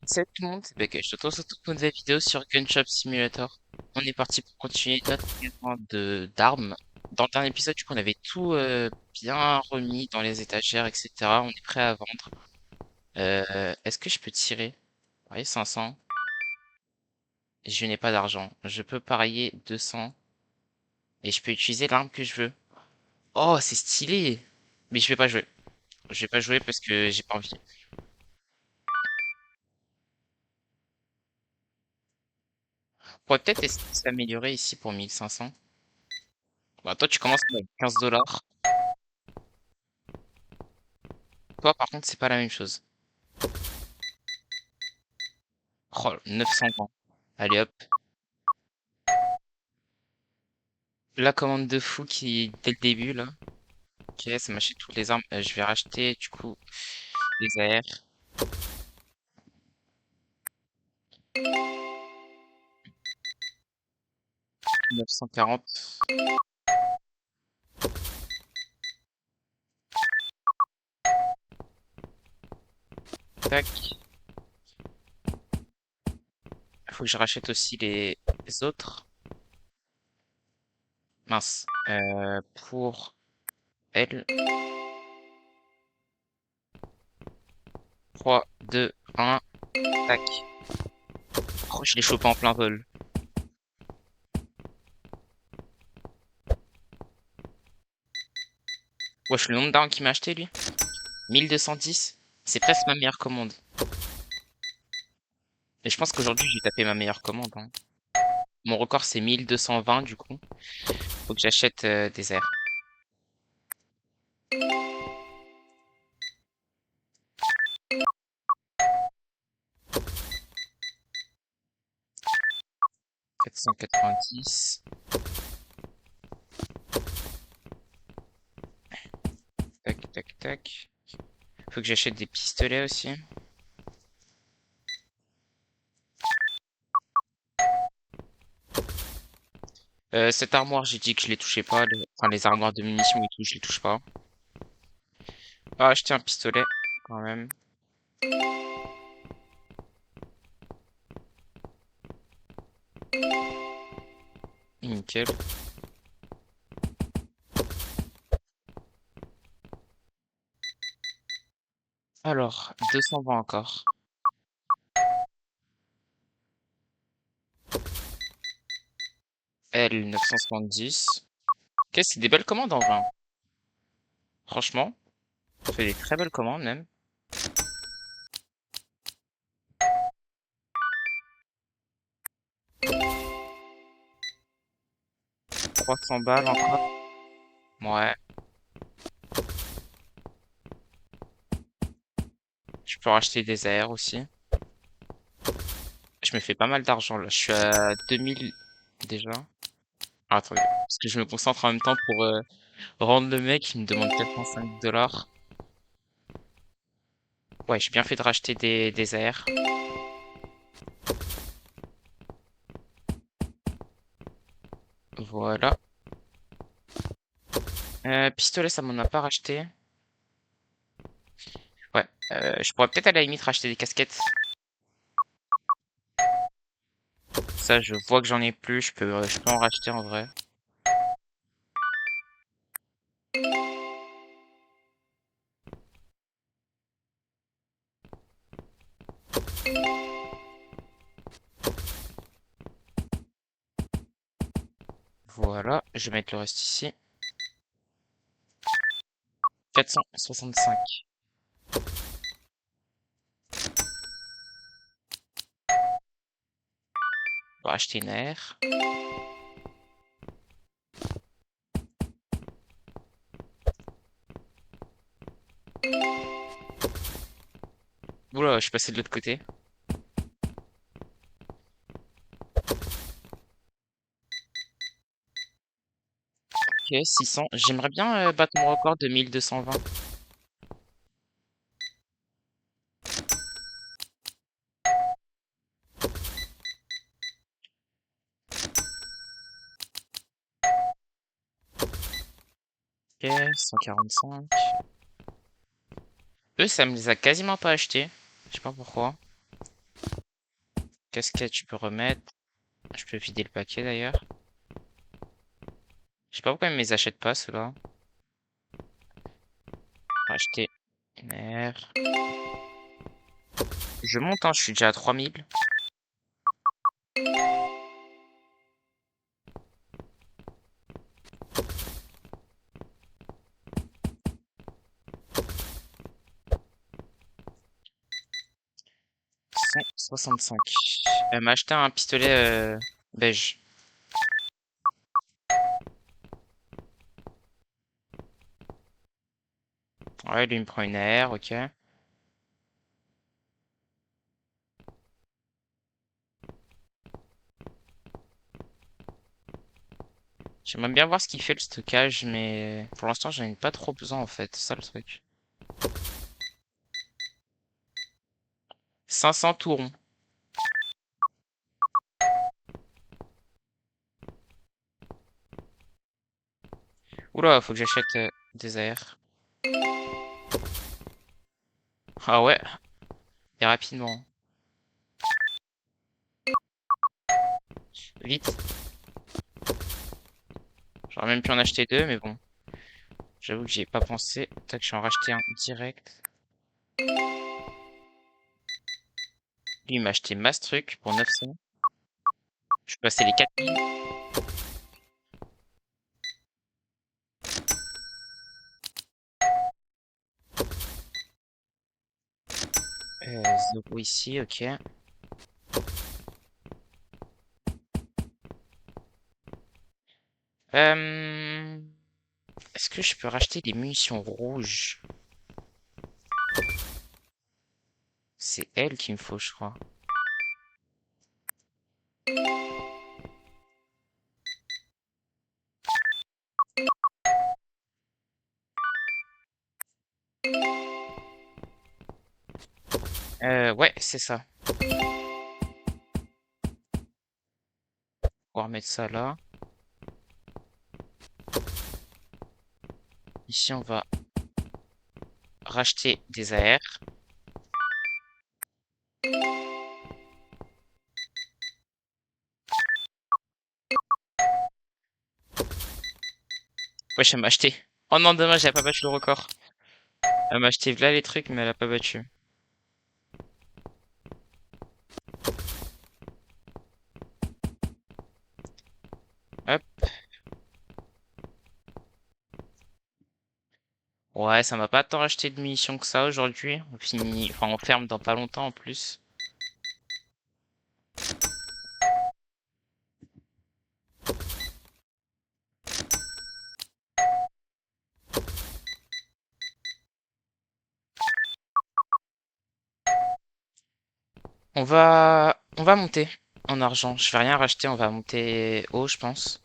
Salut tout le monde, c'est Beck. Je te retrouve sur toute une nouvelle vidéo sur Gunshop Simulator. On est parti pour continuer notre magasin de d'armes. Dans le dernier épisode, du coup, on avait tout bien remis dans les étagères, etc. On est prêt à vendre. Est-ce que je peux tirer? Parier 500. Je n'ai pas d'argent. Je peux parier 200. Et je peux utiliser l'arme que je veux. Oh, c'est stylé! Mais je vais pas jouer. Je vais pas jouer parce que j'ai pas envie. On pourrait peut-être essayer de s'améliorer ici pour 1500. Bah, toi, tu commences avec 15 $. Toi, par contre, c'est pas la même chose. Oh, 920. Allez hop. La commande de fou qui, dès le début, là. Ok, ça m'achète toutes les armes. Je vais racheter, du coup, les AR. 940. Tac. Il faut que je rachète aussi les autres. Mince. Pour elle. 3, 2, 1. Tac. Oh, je l'ai chopé en plein vol. Wesh, le nombre d'armes qu'il m'a acheté, lui. 1210. C'est presque ma meilleure commande. Et je pense qu'aujourd'hui, j'ai tapé ma meilleure commande, hein. Mon record, c'est 1220, du coup. Faut que j'achète des airs. 490. Tac, tac, tac. Faut que j'achète des pistolets aussi. Cette armoire, j'ai dit que je les touchais pas. Enfin, les armoires de munitions et tout, je les touche pas. Ah, acheter un pistolet, quand même. Nickel. Alors, 220 encore. L, 970. Ok, c'est des belles commandes en vrai, hein. Franchement, ça fait des très belles commandes même. 300 balles encore. Ouais, je peux racheter des AR aussi. Je me fais pas mal d'argent là. Je suis à 2000 déjà. Ah, attendez, parce que je me concentre en même temps pour rendre le mec. Il me demande 405 $. Ouais, j'ai bien fait de racheter des AR. Voilà. Pistolet, ça m'en a pas racheté. Ouais, je pourrais peut-être à la limite racheter des casquettes. Ça, je vois que j'en ai plus. Je peux en racheter en vrai. Voilà, je vais mettre le reste ici. 465. On va acheter une air. Oula, je suis passé de l'autre côté. Ok, 600. J'aimerais bien battre mon record de 1220. Ok, 145. Eux, ça me les a quasiment pas achetés. Je sais pas pourquoi. Casquette, tu peux remettre. Je peux vider le paquet d'ailleurs. Je sais pas pourquoi ils me les achètent pas, ceux-là. Acheter une air. Je monte, hein, je suis déjà à 3000. 165. Elle m'a acheté un pistolet beige. Ouais, lui il me prend une AR, ok. J'aimerais bien voir ce qu'il fait le stockage, mais pour l'instant j'en ai pas trop besoin en fait, c'est ça le truc. 500 tourons. Oula, faut que j'achète des AR. Ah ouais, et rapidement. Vite. J'aurais même pu en acheter deux, mais bon. J'avoue que j'y ai pas pensé. Tac, je vais en racheter un direct. Lui, il m'a acheté masse truc pour 900. Je suis passé les 4000. Zéro ici, ok. Euh... Est-ce que je peux racheter des munitions rouges? C'est elle qu'il me faut, je crois. Ouais, c'est ça. On va remettre ça là. Ici, on va racheter des AR. Ouais, elle m'a acheté. Oh non, dommage, elle a pas battu le record. Elle m'a acheté là les trucs, mais elle a pas battu. Hop. Ouais, ça m'a pas tant acheté de munitions que ça aujourd'hui. On finit, enfin, on ferme dans pas longtemps en plus. On va monter en argent. Je vais rien racheter, on va monter haut, je pense,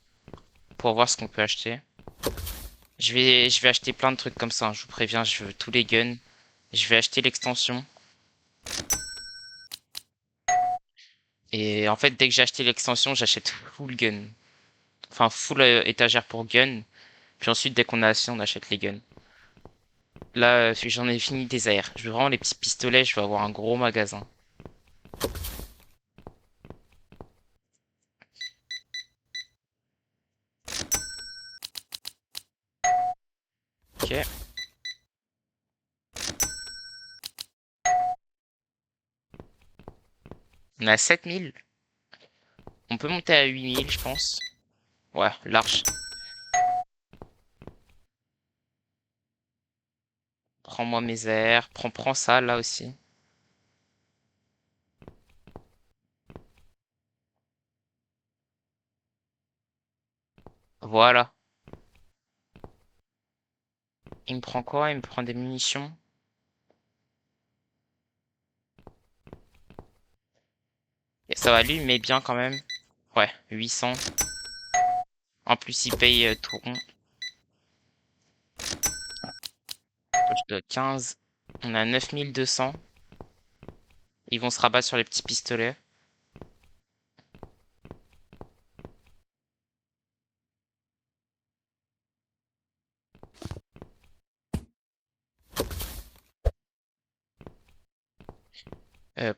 pour voir ce qu'on peut acheter. Je vais acheter plein de trucs comme ça, hein, je vous préviens, je veux tous les guns. Je vais acheter l'extension. Et en fait, dès que j'ai acheté l'extension, j'achète full gun. Enfin, full étagère pour gun. Puis ensuite, dès qu'on a assez, on achète les guns. Là, j'en ai fini des AR. Je veux vraiment les petits pistolets, je vais avoir un gros magasin. Ok. On a 7000. On peut monter à 8000, je pense. Ouais, large. Prends-moi mes airs. Prends ça, là aussi. Voilà. Il me prend quoi? Il me prend des munitions. Et ça va, lui, il met bien quand même. Ouais, 800. En plus, il paye tout rond. Poche de 15. On a 9200. Ils vont se rabattre sur les petits pistolets.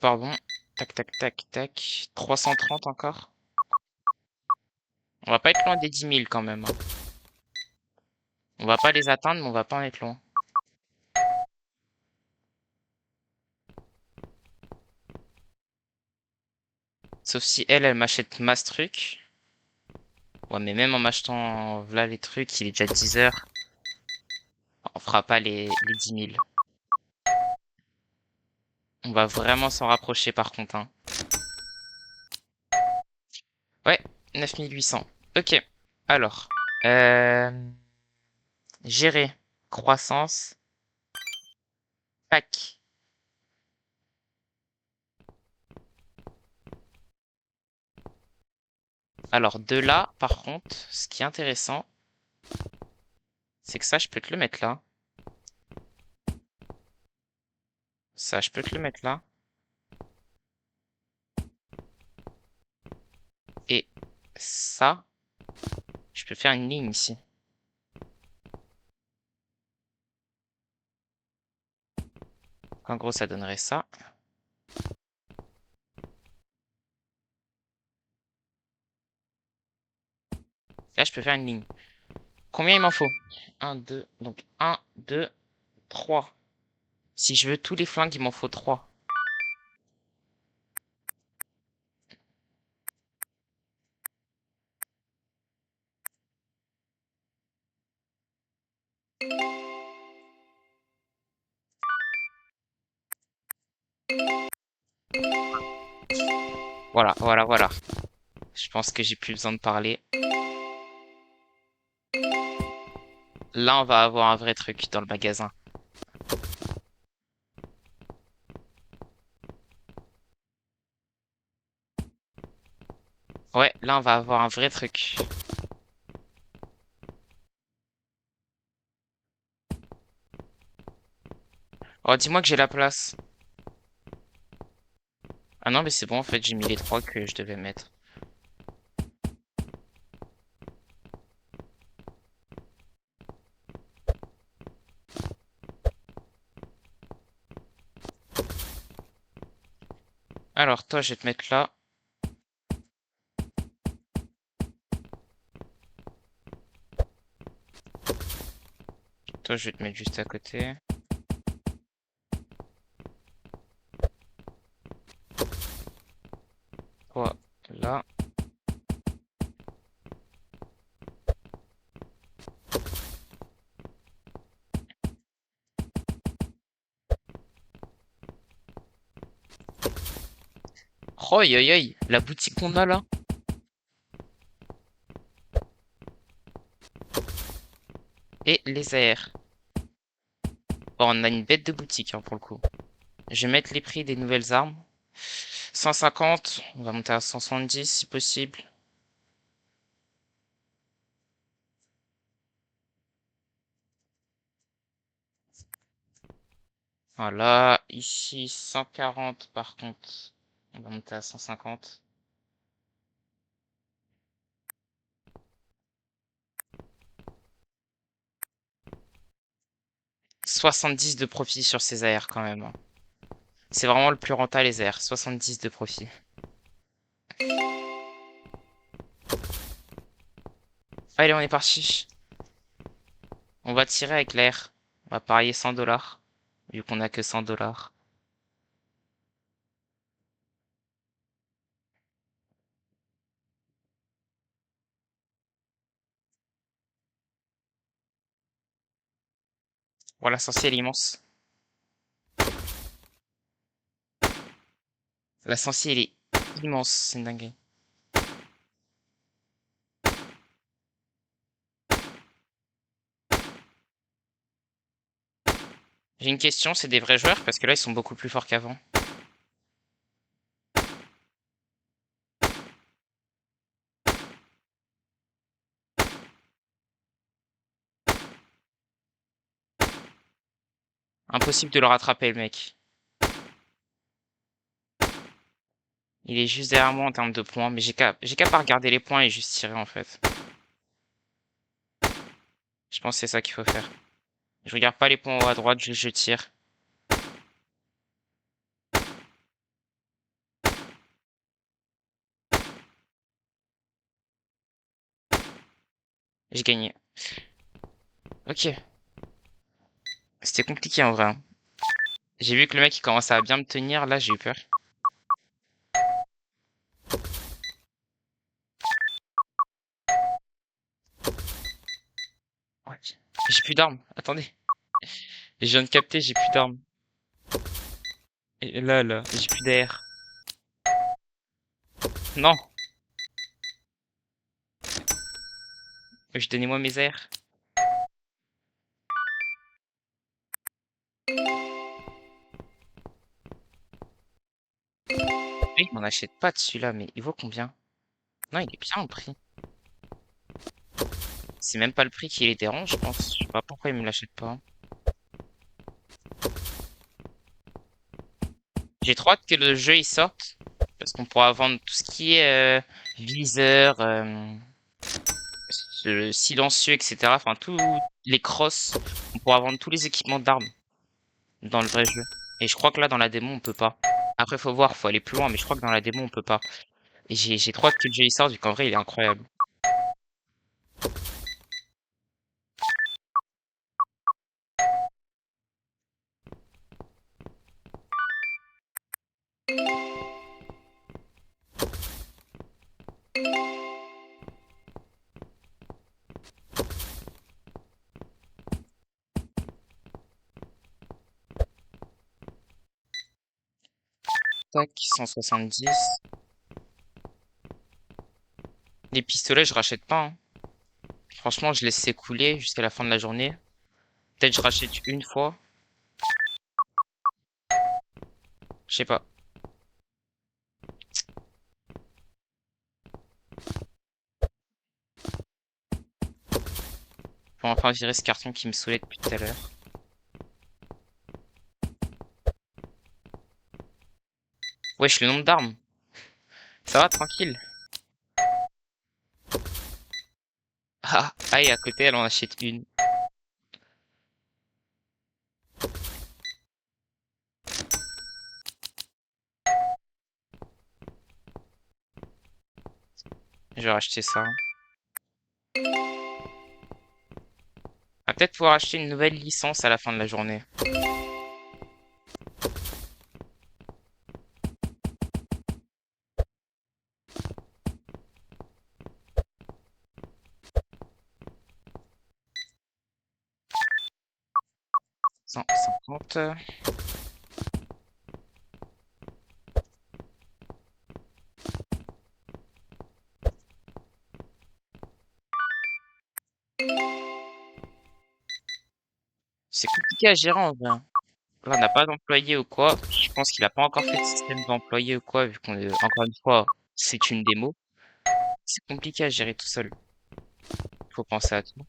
Pardon. Tac, tac, tac, tac. 330 encore. On va pas être loin des 10 000 quand même, hein. On va pas les atteindre, mais on va pas en être loin. Sauf si elle m'achète masse truc. Ouais, mais même en m'achetant voilà les trucs, il est déjà 10 heures. On fera pas les 10 000. On va vraiment s'en rapprocher par contre, hein. Ouais, 9800. Ok. Alors, euh, gérer. Croissance. Pack. Alors, de là, par contre, ce qui est intéressant, c'est que ça, je peux te le mettre là. Ça, je peux te le mettre là. Et ça, je peux faire une ligne ici. En gros, ça donnerait ça. Là, je peux faire une ligne. Combien il m'en faut? Un, 2. Donc, un, 2, 3. Si je veux tous les flingues, il m'en faut 3. Voilà, voilà, voilà. Je pense que j'ai plus besoin de parler. Là, on va avoir un vrai truc dans le magasin. Ouais, là, on va avoir un vrai truc. Oh, dis-moi que j'ai la place. Ah non, mais c'est bon, en fait, j'ai mis les 3 que je devais mettre. Alors, toi, je vais te mettre là. Toi, je vais te mettre juste à côté. Toi, là. Oh, aïe, aïe, aïe, la boutique qu'on a là. Et les AR. Bon, on a une bête de boutique, hein, pour le coup. Je vais mettre les prix des nouvelles armes. 150, on va monter à 170 si possible. Voilà, ici 140 par contre, on va monter à 150. 70 de profit sur ces AR quand même, hein. C'est vraiment le plus rentable les AR, 70 de profit. Allez, on est parti. On va tirer avec l'air. On va parier 100 $, vu qu'on a que 100 $. Voilà, l'essentiel est immense. L'essentiel est immense, c'est une dinguerie. J'ai une question, c'est des vrais joueurs parce que là ils sont beaucoup plus forts qu'avant. Impossible de le rattraper le mec. Il est juste derrière moi en termes de points, mais j'ai qu'à pas regarder les points et juste tirer en fait. Je pense que c'est ça qu'il faut faire. Je regarde pas les points en haut à droite, je tire. J'ai gagné. Ok. C'était compliqué en vrai, hein. J'ai vu que le mec il commençait à bien me tenir, là j'ai eu peur. Ouais. J'ai plus d'armes. Attendez. Je viens de capter, j'ai plus d'armes. Et là, j'ai plus d'air. Non. Je donnez-moi mes airs. Oui, il m'en achète pas de celui-là, mais il vaut combien? Non, il est bien le prix. C'est même pas le prix qui les dérange, je pense. Je sais pas pourquoi il me l'achète pas. J'ai trop hâte que le jeu il sorte. Parce qu'on pourra vendre tout ce qui est viseur, silencieux, etc. Enfin, tous les crosses. On pourra vendre tous les équipements d'armes dans le vrai jeu. Et je crois que là, dans la démo, on peut pas. Après, faut voir, faut aller plus loin, mais je crois que dans la démo, on peut pas. Et j'ai trop hâte que le jeu il sorte, vu qu'en vrai, il est incroyable. Tac, 170. Les pistolets, je rachète pas, hein. Franchement, je laisse s'écouler jusqu'à la fin de la journée. Peut-être je rachète une fois. Je sais pas. Faut enfin virer ce carton qui me saoulait depuis tout à l'heure. Wesh, le nombre d'armes. Ça va, tranquille. Ah, et à côté, elle en achète une. Je vais racheter ça. On va peut-être pouvoir acheter une nouvelle licence à la fin de la journée. Cent cinquante. C'est compliqué à gérer en vrai. Là, on n'a pas d'employé ou quoi. Je pense qu'il a pas encore fait de système d'employé ou quoi, vu qu'on est, encore une fois, c'est une démo. C'est compliqué à gérer tout seul. Faut penser à tout.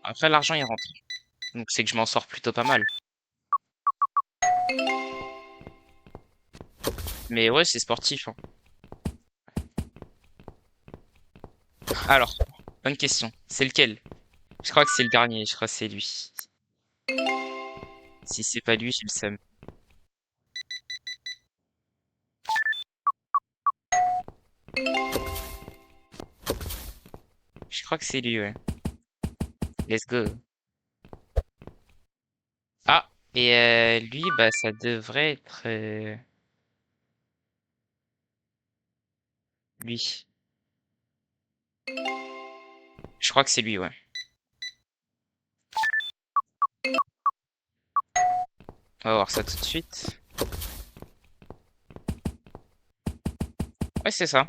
Après, l'argent, il rentre. Donc, c'est que je m'en sors plutôt pas mal. Mais ouais, c'est sportif, hein. Alors, bonne question. C'est lequel? Je crois que c'est le dernier. Je crois que c'est lui. Si c'est pas lui, j'ai le seum. Je crois que c'est lui, ouais. Let's go. Ah, et lui, bah, ça devrait être lui. Je crois que c'est lui, ouais. On va voir ça tout de suite. Ouais, c'est ça.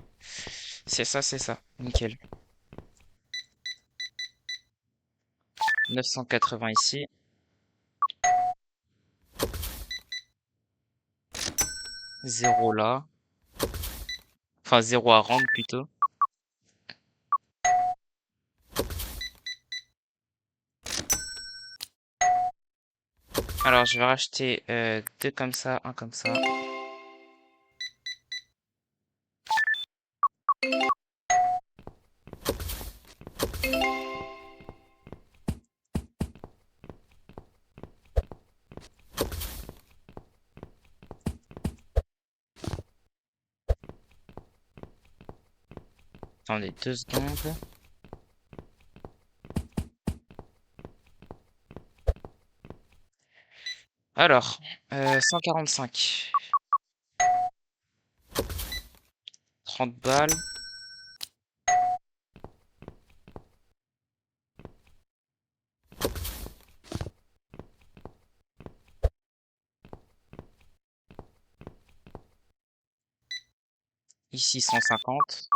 C'est ça, c'est ça. Nickel. 980 ici. 0 là. Enfin, 0 à rendre plutôt. Alors, je vais racheter deux comme ça, un comme ça. Attendez 2 secondes. Alors, 145. 30 balles. Ici 150.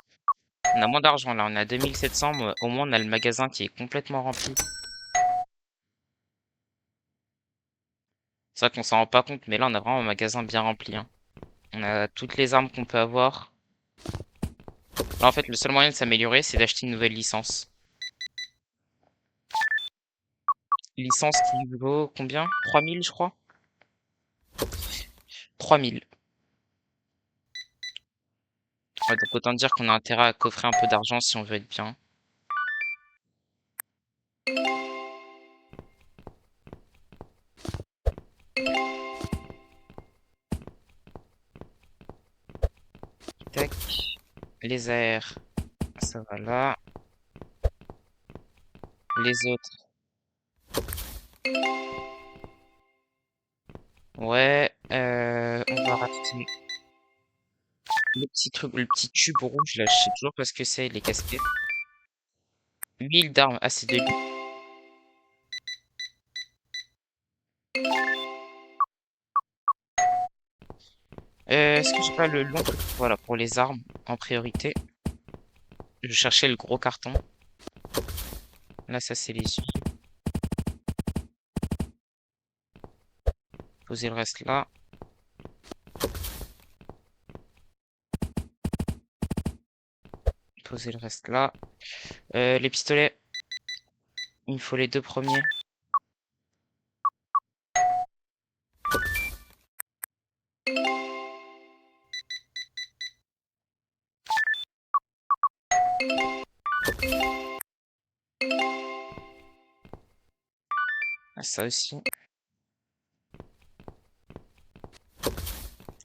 On a moins d'argent là, on a 2700, mais au moins on a le magasin qui est complètement rempli. C'est vrai qu'on s'en rend pas compte, mais là on a vraiment un magasin bien rempli, hein. On a toutes les armes qu'on peut avoir. Là en fait le seul moyen de s'améliorer c'est d'acheter une nouvelle licence. Licence qui vaut combien? 3000 je crois? 3000. Ouais, donc autant dire qu'on a intérêt à coffrer un peu d'argent si on veut être bien. Tac. Les AR, ça va là. Les autres, ouais. On va racheter le petit truc, le petit tube rouge là, je sais toujours pas ce que c'est, les casquettes. 1000 d'armes, ah c'est de lui. Est-ce que j'ai pas le long truc? Voilà, pour les armes en priorité. Je cherchais le gros carton. Là, ça c'est les yeux. Poser le reste là. Poser le reste là. Les pistolets, il me faut les 2 premiers. Ah, ça aussi.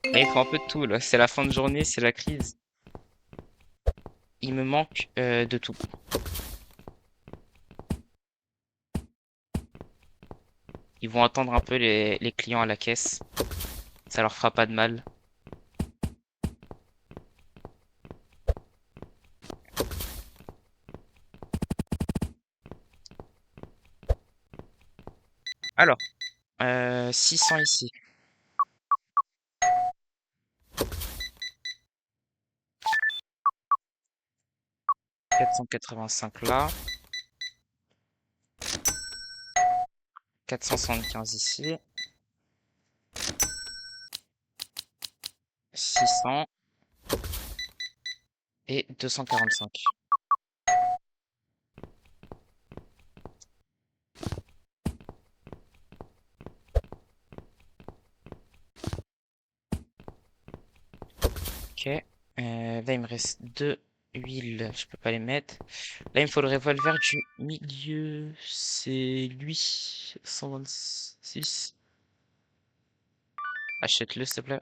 Là, il faut un peu de tout là. C'est la fin de journée, c'est la crise. Il me manque de tout. Ils vont attendre un peu les clients à la caisse. Ça leur fera pas de mal. Alors, 600 ici. 485 là. 475 ici. 600. Et 245. Ok. Là, il me reste 2 huiles. Je peux pas les mettre. Là, il me faut le revolver du milieu. C'est lui. 126. Achète-le, s'il te plaît.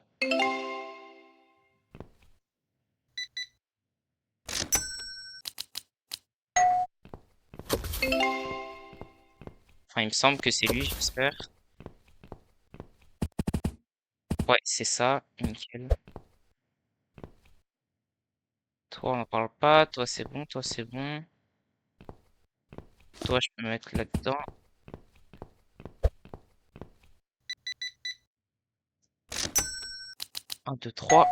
Enfin, il me semble que c'est lui, j'espère. Ouais, c'est ça. Nickel. Toi, on n'en parle pas. Toi, c'est bon. Toi, c'est bon. Toi, je peux me mettre là-dedans. 1, 2, 3.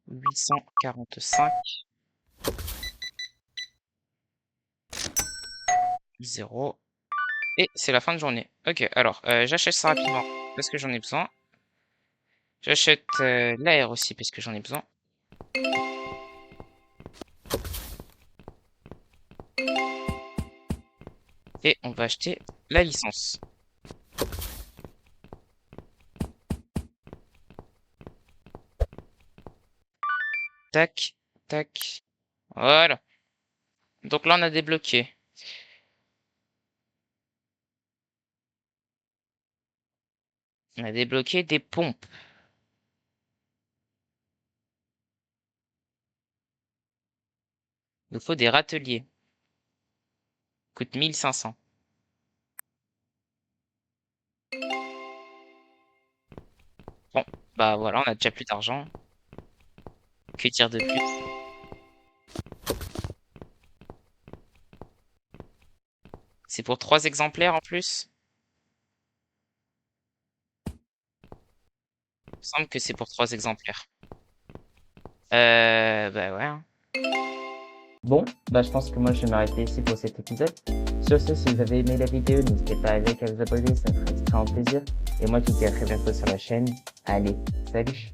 845. 0. Et c'est la fin de journée. Ok, alors, j'achète ça rapidement parce que j'en ai besoin. J'achète l'air aussi parce que j'en ai besoin. Et on va acheter la licence. Tac, tac. Voilà. Donc là, on a débloqué. On a débloqué des pompes. Il nous faut des râteliers. Coûte 1500. Bon, bah voilà, on a déjà plus d'argent. Que dire de plus? C'est pour 3 exemplaires en plus? Il me semble que c'est pour 3 exemplaires. Bah ouais, hein. Bon, bah je pense que moi je vais m'arrêter ici pour cet épisode. Sur ce, si vous avez aimé la vidéo, n'hésitez pas à liker, à vous abonner, ça me ferait extrêmement plaisir. Et moi je vous dis à très bientôt sur la chaîne. Allez, salut!